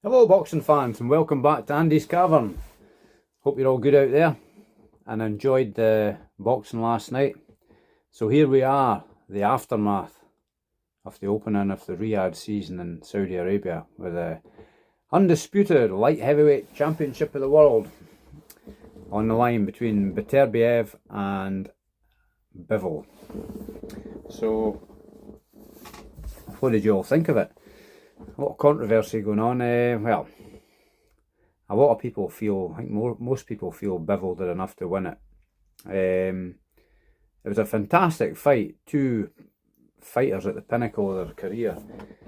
Hello boxing fans and welcome back to Andy's Cavern. Hope you're all good out there and enjoyed the boxing last night. So here we are, the aftermath of the opening of the Riyadh season in Saudi Arabia with the undisputed light heavyweight championship of the world on the line between Beterbiev and Bivol. So what did you all think of it? A lot of controversy going on. Well, a lot of people feel, I think most people feel Bivol did enough to win it. It was a fantastic fight. Two fighters at the pinnacle of their career.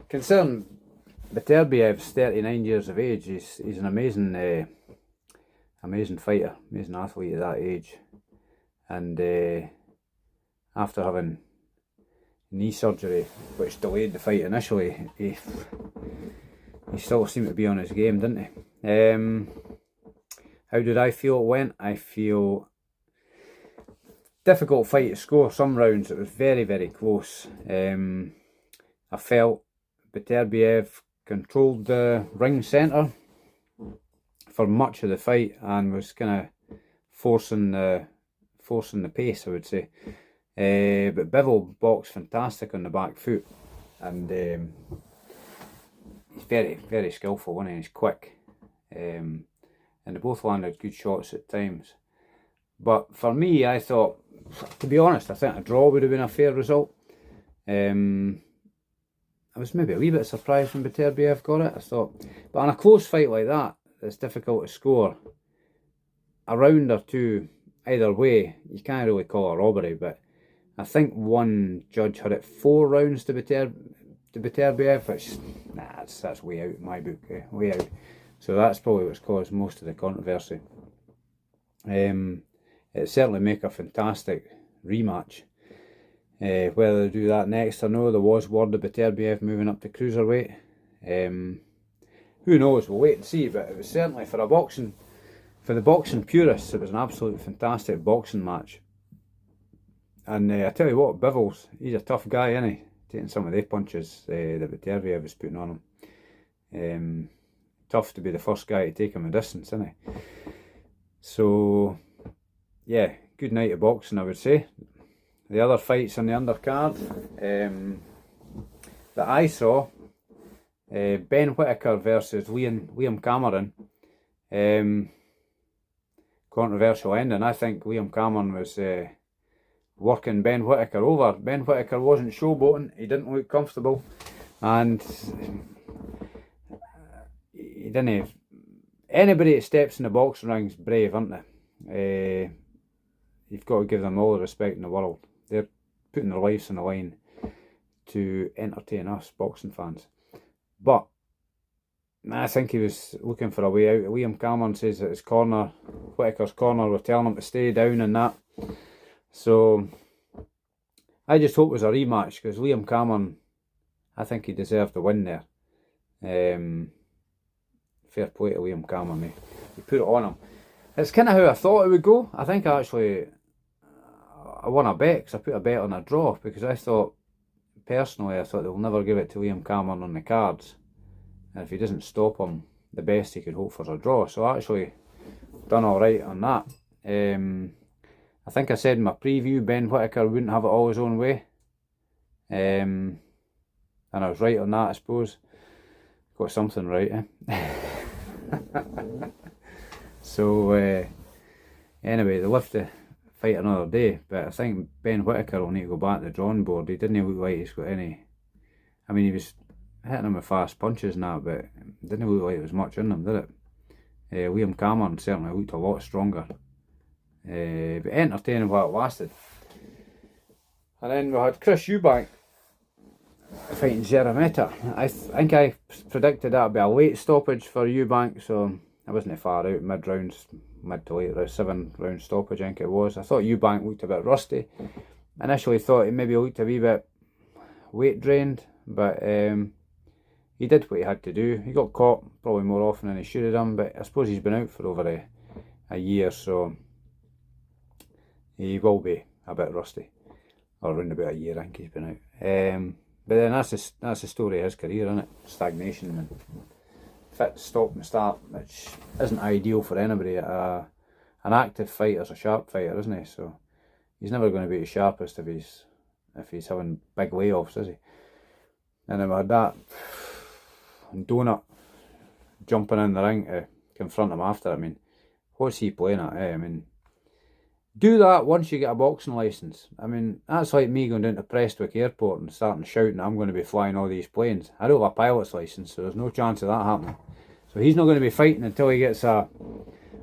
Considering Beterbiev's 39 years of age, he's an amazing fighter, amazing athlete at that age. And after having knee surgery, which delayed the fight initially, he still seemed to be on his game, didn't he? How did I feel it went? I feel difficult fight to score. Some rounds it was very, very close. I felt Beterbiev controlled the ring centre for much of the fight and was kind of forcing the pace, I would say. But Bivol boxed fantastic on the back foot, and he's very, very skillful, and he's quick, and they both landed good shots at times. But for me, I thought, to be honest, I think a draw would have been a fair result. I was maybe a wee bit surprised when Beterbiev got it. I thought, but on a close fight like that, it's difficult to score. A round or two either way, you can't really call a robbery, but I think one judge had it 4 rounds to Beterbiev, which, that's way out in my book, way out. So that's probably what's caused most of the controversy. It'd certainly make a fantastic rematch. Whether they do that next or no, there was word of Beterbiev moving up to cruiserweight. Who knows, we'll wait and see, but it was certainly for the boxing purists, it was an absolutely fantastic boxing match. And I tell you what, Bivol's, he's a tough guy, isn't he? Taking some of the punches that Beterbiev was putting on him. Tough to be the first guy to take him a distance, isn't he? So, yeah, good night of boxing, I would say. The other fights on the undercard that I saw, Ben Whitaker versus Liam Cameron. Controversial ending. I think Liam Cameron was working Ben Whitaker over. Ben Whitaker wasn't showboating, he didn't look comfortable, and he didn't. Anybody that steps in the boxing ring's brave, aren't they? You've got to give them all the respect in the world. They're putting their lives on the line to entertain us boxing fans. But I think he was looking for a way out. Liam Cameron says that Whitaker's corner were telling him to stay down and that. So I just hope it was a rematch, because Liam Cameron, I think he deserved the win there. Fair play to Liam Cameron, he put it on him. It's kind of how I thought it would go. I think I won a bet, because I put a bet on a draw, because I thought they'll never give it to Liam Cameron on the cards, and if he doesn't stop him, the best he could hope for is a draw. So I actually done alright on that. I think I said in my preview Ben Whitaker wouldn't have it all his own way, and I was right on that, I suppose. Got something right, So anyway, they left the fight another day, but I think Ben Whitaker will need to go back to the drawing board. He didn't look like he's got any, I mean, he was hitting him with fast punches and that, but it didn't look like there was much in them, did it? Liam Cameron certainly looked a lot stronger. But entertaining while it lasted. And then we had Chris Eubank fighting Szeremeta. I think I predicted that would be a late stoppage for Eubank, so I wasn't far out, mid to late, 7-round stoppage I think it was. I thought Eubank looked a bit rusty. Initially thought he maybe looked a wee bit weight drained, but he did what he had to do. He got caught probably more often than he should have done, but I suppose he's been out for over a year, so he will be a bit rusty. Or around about a year I think he's been out. But then that's the story of his career, isn't it? Stagnation fit stop and start, which isn't ideal for anybody. An active fighter's a sharp fighter, isn't he? So he's never going to be the sharpest if he's having big layoffs, is he? And then we had that donut jumping in the ring to confront him after. I mean, what's he playing at? I mean, do that once you get a boxing licence. I mean, that's like me going down to Prestwick Airport and starting shouting, I'm going to be flying all these planes. I don't have a pilot's licence, so there's no chance of that happening. So he's not going to be fighting until he gets a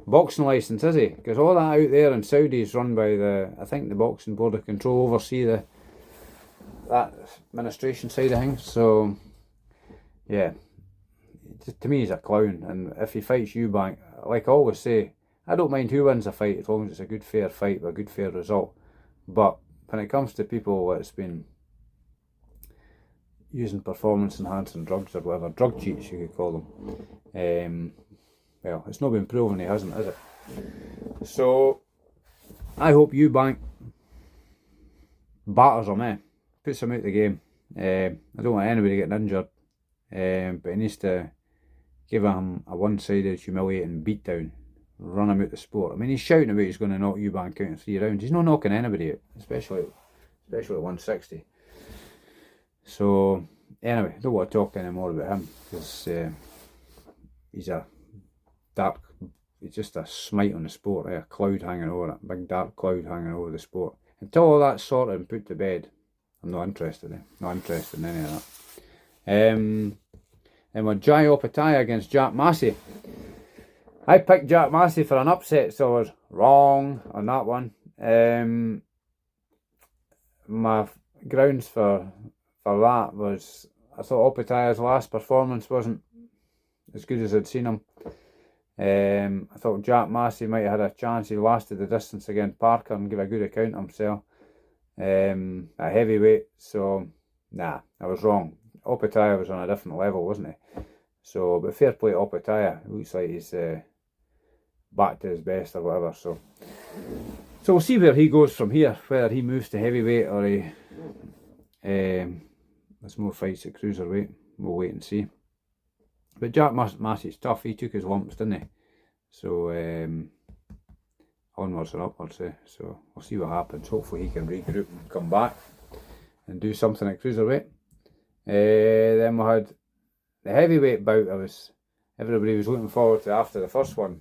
boxing licence, is he? Because all that out there in Saudi is run by I think the Boxing Board of Control oversee that administration side of things. So, yeah, to me he's a clown. And if he fights Eubank, like I always say, I don't mind who wins a fight as long as it's a good fair fight with a good fair result. But when it comes to people that's been using performance enhancing drugs or whatever, drug cheats you could call them, well, it's not been proven he hasn't, is it? So I hope Eubank batters him, puts him out the game. I don't want anybody getting injured, but he needs to give him a one-sided humiliating beatdown, run him out the sport. I mean, he's shouting about he's going to knock Eubank out in 3 rounds. He's not knocking anybody out, especially at 160. So anyway, I don't want to talk anymore about him because he's just a smite on the sport, a cloud hanging over it, a big dark cloud hanging over the sport. Until all that's sorted and put to bed, I'm not interested in any of that. And with Jai Opetaia against Jack Massey, I picked Jack Massey for an upset, so I was wrong on that one. My grounds for that was I thought Opetaia's last performance wasn't as good as I'd seen him. I thought Jack Massey might have had a chance. He lasted the distance against Parker and gave a good account of himself at heavyweight. So, nah, I was wrong. Opetaia was on a different level, wasn't he? So, but fair play to Opetaia. It looks like he's back to his best or whatever. So we'll see where he goes from here. Whether he moves to heavyweight or he there's more fights at cruiserweight. We'll wait and see. But Jack Massey's tough. He took his lumps, didn't he? So onwards and upwards. So we'll see what happens. Hopefully he can regroup and come back and do something at cruiserweight. Then we had the heavyweight bout. Everybody was looking forward to after the first one.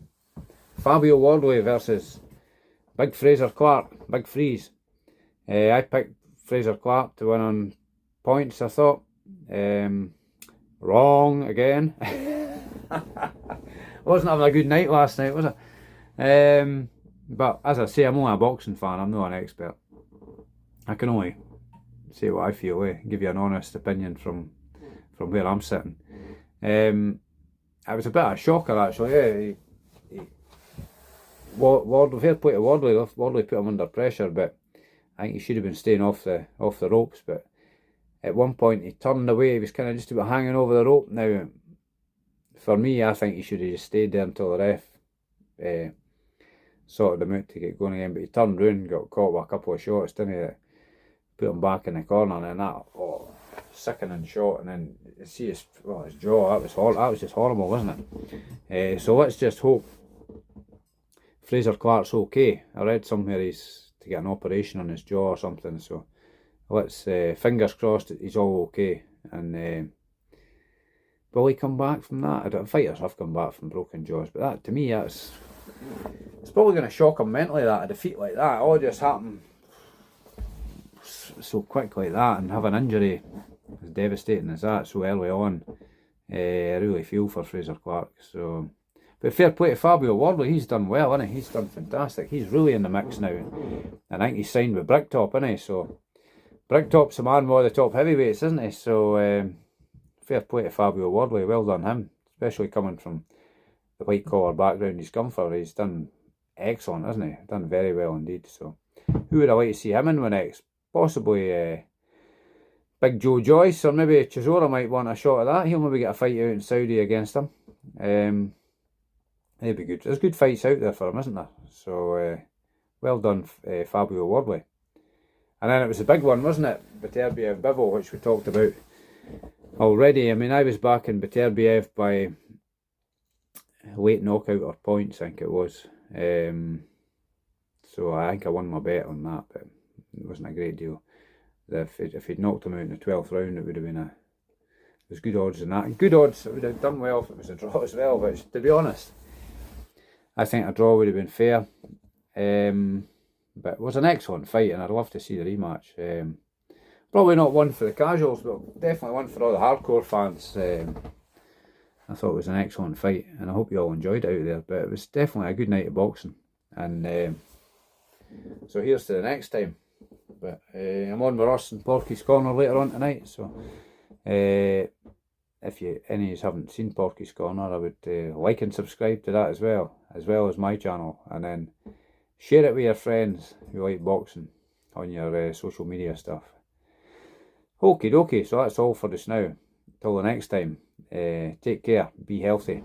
Fabio Wardley versus Big Fraser Clarke. Big Freeze. I picked Fraser Clarke to win on points, I thought. Wrong again. Wasn't having a good night last night, was it? But as I say, I'm only a boxing fan, I'm not an expert. I can only say what I feel, give you an honest opinion from where I'm sitting. I was a bit of a shocker actually. Wardley, fair play to Wardley. Wardley put him under pressure, but I think he should have been staying off the ropes. But at one point he turned away. He was kind of just about hanging over the rope. Now, for me, I think he should have just stayed there until the ref sorted him out to get going again. But he turned round and got caught with a couple of shots, didn't he? That put him back in the corner, and then that sickening shot, and then see his jaw. That was just horrible, wasn't it? So let's just hope Fraser Clarke's okay. I read somewhere he's to get an operation on his jaw or something. So let's fingers crossed that he's all okay. And will he come back from that? Fighters have come back from broken jaws, but that to me, it's probably going to shock him mentally, that a defeat like that all just happened so quick like that, and have an injury as devastating as that so early on. I really feel for Fraser Clarke. So, but fair play to Fabio Wardley. He's done well, isn't he? He's done fantastic. He's really in the mix now. And I think he's signed with Bricktop, isn't he? So Bricktop's the man with the top heavyweights, isn't he? So fair play to Fabio Wardley. Well done him, especially coming from the white collar background he's come for. He's done excellent, hasn't he? Done very well indeed. So who would I like to see him in with next? Possibly Big Joe Joyce, or maybe Chisora might want a shot at that. He'll maybe get a fight out in Saudi against him. They'd be good. There's good fights out there for him, isn't there? So well done, Fabio Wardley. And then it was a big one, wasn't it? Beterbiev Bivol, which we talked about already. I mean, I was backing Beterbiev by late knockout or points, I think it was. So I think I won my bet on that, but it wasn't a great deal. If he'd knocked him out in the 12th round, it would have been it was good odds in that. Good odds, it would have done well if it was a draw as well, but to be honest, I think a draw would have been fair. But it was an excellent fight, and I'd love to see the rematch. Probably not one for the casuals, but definitely one for all the hardcore fans. I thought it was an excellent fight, and I hope you all enjoyed it out there. But it was definitely a good night of boxing, and so here's to the next time. But I'm on with Ross and Porky's Corner later on tonight, so if any of you haven't seen Porky's Corner, I would like and subscribe to that as well as my channel, and then share it with your friends who like boxing on your social media stuff. Okie dokie, so that's all for this now. Till the next time, take care, be healthy,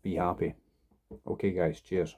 be happy. Okay guys, cheers.